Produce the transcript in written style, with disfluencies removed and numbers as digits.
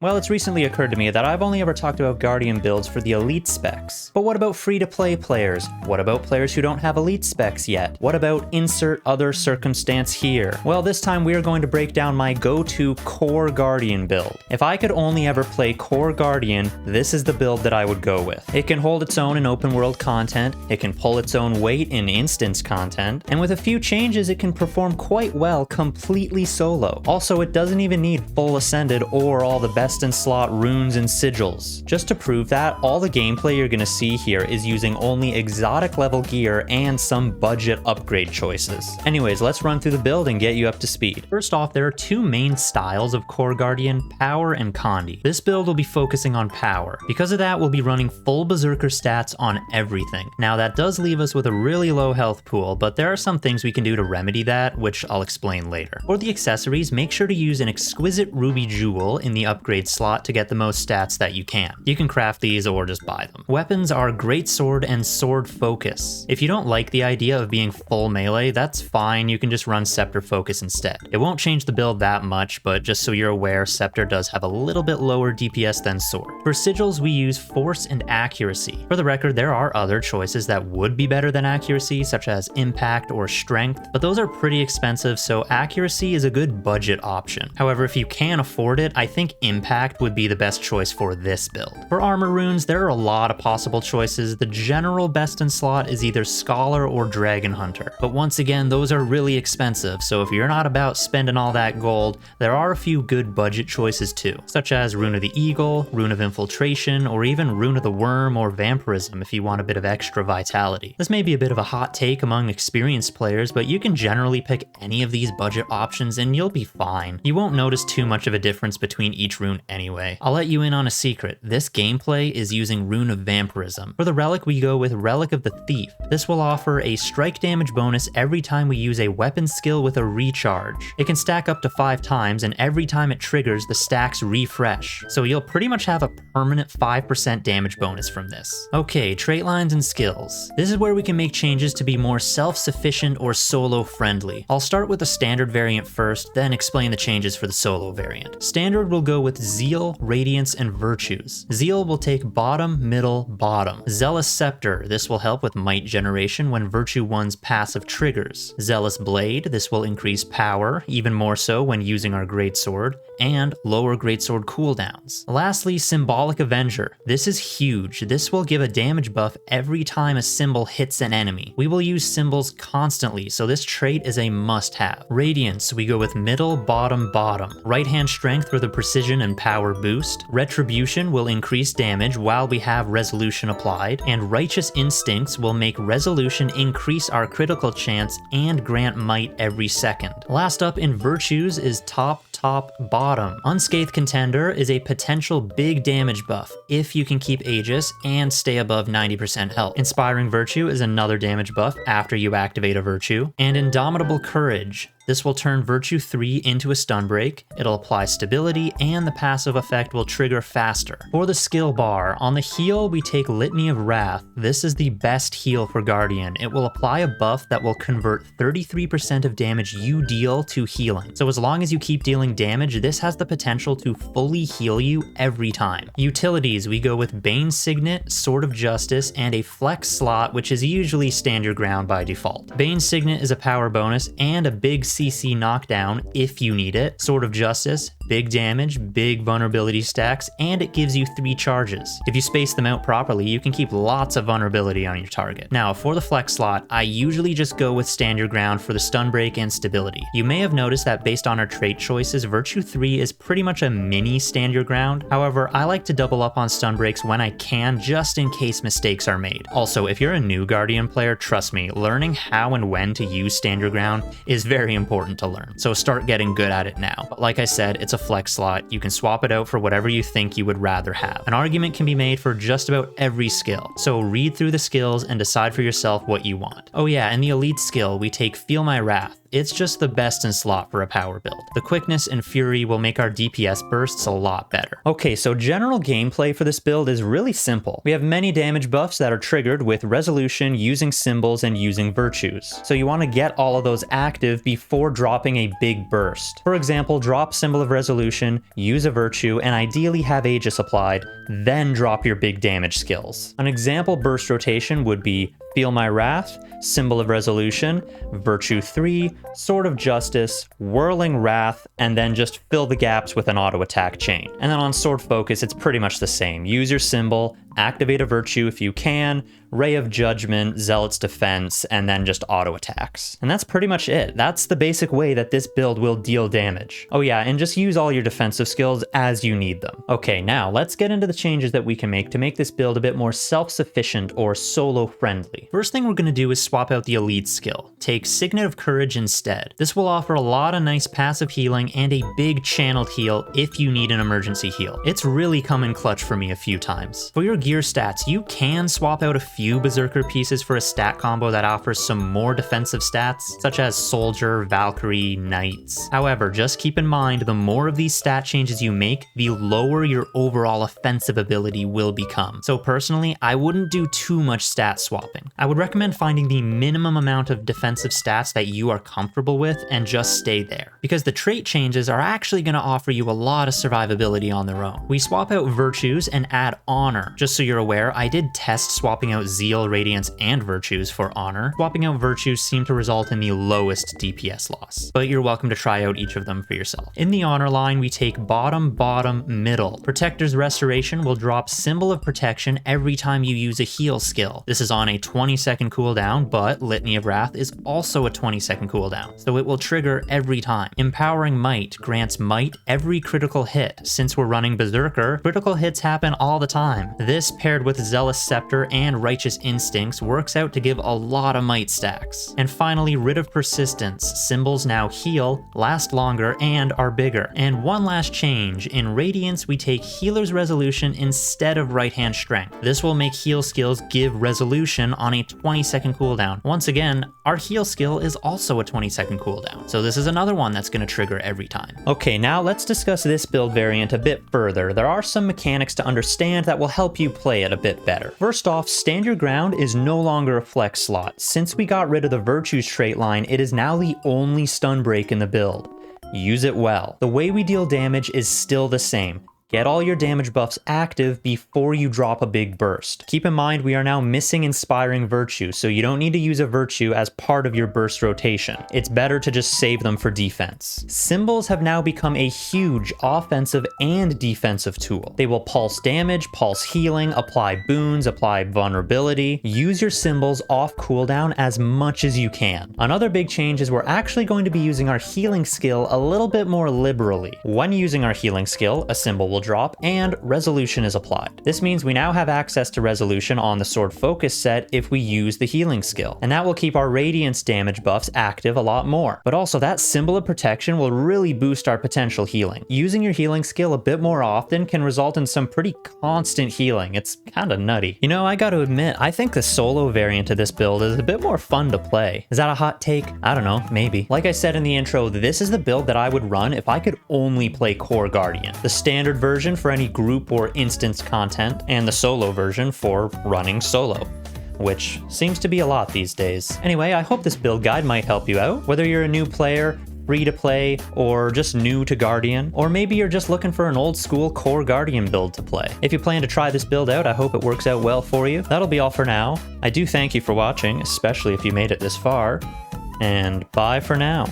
Well, it's recently occurred to me that I've only ever talked about Guardian builds for the elite specs. But what about free-to-play players? What about players who don't have elite specs yet? What about insert other circumstance here? Well, this time we are going to break down my go-to core Guardian build. If I could only ever play core Guardian, this is the build that I would go with. It can hold its own in open world content, it can pull its own weight in instance content, and with a few changes it can perform quite well completely solo. Also, it doesn't even need full ascended or all the best in slot runes and sigils. Just to prove that, all the gameplay you're gonna see here is using only exotic level gear and some budget upgrade choices. Anyways, let's run through the build and get you up to speed. First off, there are two main styles of core Guardian, Power and Condi. This build will be focusing on Power. Because of that, we'll be running full Berserker stats on everything. Now that does leave us with a really low health pool, but there are some things we can do to remedy that, which I'll explain later. For the accessories, make sure to use an exquisite ruby jewel in the upgrade slot to get the most stats that you can. You can craft these or just buy them. Weapons are Greatsword and Sword Focus. If you don't like the idea of being full melee, that's fine, you can just run Scepter Focus instead. It won't change the build that much, but just so you're aware, Scepter does have a little bit lower DPS than Sword. For sigils, we use Force and Accuracy. For the record, there are other choices that would be better than Accuracy, such as Impact or Strength, but those are pretty expensive, so Accuracy is a good budget option. However, if you can afford it, I think Impact would be the best choice for this build. For armor runes, there are a lot of possible choices. The general best in slot is either Scholar or Dragon Hunter, but once again, those are really expensive, so if you're not about spending all that gold, there are a few good budget choices too, such as Rune of the Eagle, Rune of Infiltration, or even Rune of the Worm or Vampirism if you want a bit of extra vitality. This may be a bit of a hot take among experienced players, but you can generally pick any of these budget options and you'll be fine. You won't notice too much of a difference between each rune anyway. I'll let you in on a secret. This gameplay is using Rune of Vampirism. For the relic, we go with Relic of the Thief. This will offer a strike damage bonus every time we use a weapon skill with a recharge. It can stack up to 5 times, and every time it triggers, the stacks refresh. So you'll pretty much have a permanent 5% damage bonus from this. Okay, trait lines and skills. This is where we can make changes to be more self-sufficient or solo friendly. I'll start with the standard variant first, then explain the changes for the solo variant. Standard will go with Zeal, Radiance, and Virtues. Zeal will take bottom, middle, bottom. Zealous Scepter, this will help with might generation when Virtue 1's passive triggers. Zealous Blade, this will increase power, even more so when using our Greatsword, and lower Greatsword cooldowns. Lastly, Symbolic Avenger. This is huge. This will give a damage buff every time a symbol hits an enemy. We will use symbols constantly, so this trait is a must-have. Radiance, we go with middle, bottom, bottom. Right-hand strength for the precision and power boost. Retribution will increase damage while we have resolution applied, and Righteous Instincts will make resolution increase our critical chance and grant might every second. Last up in Virtues is top, bottom. Unscathed Contender is a potential big damage buff if you can keep Aegis and stay above 90% health. Inspiring Virtue is another damage buff after you activate a virtue. And Indomitable Courage. This will turn Virtue 3 into a stun break, it'll apply stability, and the passive effect will trigger faster. For the skill bar, on the heal we take Litany of Wrath. This is the best heal for Guardian. It will apply a buff that will convert 33% of damage you deal to healing. So as long as you keep dealing damage, this has the potential to fully heal you every time. Utilities, we go with Bane Signet, Sword of Justice, and a flex slot, which is usually stand your ground by default. Bane Signet is a power bonus and a big CC knockdown if you need it. Sword of Justice, big damage, big vulnerability stacks, and it gives you 3 charges. If you space them out properly, you can keep lots of vulnerability on your target. Now, for the flex slot, I usually just go with stand your ground for the stun break and stability. You may have noticed that based on our trait choices, Virtue 3 is pretty much a mini stand your ground. However, I like to double up on stun breaks when I can, just in case mistakes are made. Also, if you're a new Guardian player, trust me, learning how and when to use stand your ground is very important to learn. So start getting good at it now. But like I said, it's a flex slot. You can swap it out for whatever you think you would rather have. An argument can be made for just about every skill. So read through the skills and decide for yourself what you want. Oh yeah, and the elite skill, we take Feel My Wrath. it's just the best in slot for a power build. The quickness and fury will make our DPS bursts a lot better. Okay, so general gameplay for this build is really simple. We have many damage buffs that are triggered with resolution, using symbols, and using virtues. So you want to get all of those active before dropping a big burst. For example, drop symbol of resolution, use a virtue, and ideally have Aegis applied, then drop your big damage skills. An example burst rotation would be Feel My Wrath, Symbol of Resolution, Virtue 3, Sword of Justice, Whirling Wrath, and then just fill the gaps with an auto attack chain. And then on Sword Focus, it's pretty much the same. Use your symbol, activate a virtue if you can, Ray of Judgment, Zealot's Defense, and then just auto attacks. And that's pretty much it. That's the basic way that this build will deal damage. Oh yeah, and just use all your defensive skills as you need them. Okay, now let's get into the changes that we can make to make this build a bit more self-sufficient or solo-friendly. First thing we're going to do is swap out the elite skill. Take Signet of Courage instead. This will offer a lot of nice passive healing and a big channeled heal if you need an emergency heal. It's really come in clutch for me a few times. For your gear stats, you can swap out a few Berserker pieces for a stat combo that offers some more defensive stats, such as Soldier, Valkyrie, Knights. However, just keep in mind, the more of these stat changes you make, the lower your overall offensive ability will become. So personally, I wouldn't do too much stat swapping. I would recommend finding the minimum amount of defensive stats that you are comfortable with and just stay there, because the trait changes are actually going to offer you a lot of survivability on their own. We swap out virtues and add honor. Just so you're aware, I did test swapping out Zeal, Radiance, and virtues for honor. Swapping out virtues seemed to result in the lowest DPS loss, but you're welcome to try out each of them for yourself. In the honor line, we take bottom, bottom, middle. Protector's Restoration will drop Symbol of Protection every time you use a heal skill. This is on a 20-second cooldown, but Litany of Wrath is also a 20-second cooldown, so it will trigger every time. Empowering Might grants Might every critical hit. Since we're running Berserker, critical hits happen all the time. This, paired with Zealous Scepter and Righteous Instincts, works out to give a lot of Might stacks. And finally, Writ of Persistence. Symbols now heal, last longer, and are bigger. And one last change. In Radiance, we take Healer's Resolution instead of Right Hand Strength. This will make heal skills give resolution on a 20-second cooldown. Once again, our heal skill is also a 20-second cooldown, so this is another one that's going to trigger every time. Okay, now let's discuss this build variant a bit further. There are some mechanics to understand that will help you play it a bit better. First off, Stand Your Ground is no longer a flex slot. Since we got rid of the Virtues trait line, it is now the only stun break in the build. Use it well. The way we deal damage is still the same. Get all your damage buffs active before you drop a big burst. Keep in mind, we are now missing Inspiring Virtue, so you don't need to use a virtue as part of your burst rotation. It's better to just save them for defense. Symbols have now become a huge offensive and defensive tool. They will pulse damage, pulse healing, apply boons, apply vulnerability. Use your symbols off cooldown as much as you can. Another big change is we're actually going to be using our healing skill a little bit more liberally. When using our healing skill, a symbol will drop and resolution is applied. This means we now have access to resolution on the Sword Focus set if we use the healing skill, and that will keep our Radiance damage buffs active a lot more. But also, that Symbol of Protection will really boost our potential healing. Using your healing skill a bit more often can result in some pretty constant healing. It's kinda nutty. You know, I gotta admit, I think the solo variant of this build is a bit more fun to play. Is that a hot take? I don't know, maybe. Like I said in the intro, this is the build that I would run if I could only play Core Guardian. The standard version for any group or instance content, and the solo version for running solo, which seems to be a lot these days. Anyway, I hope this build guide might help you out, whether you're a new player, free to play, or just new to Guardian, or maybe you're just looking for an old school Core Guardian build to play. If you plan to try this build out, I hope it works out well for you. That'll be all for now. I do thank you for watching, especially if you made it this far, and bye for now.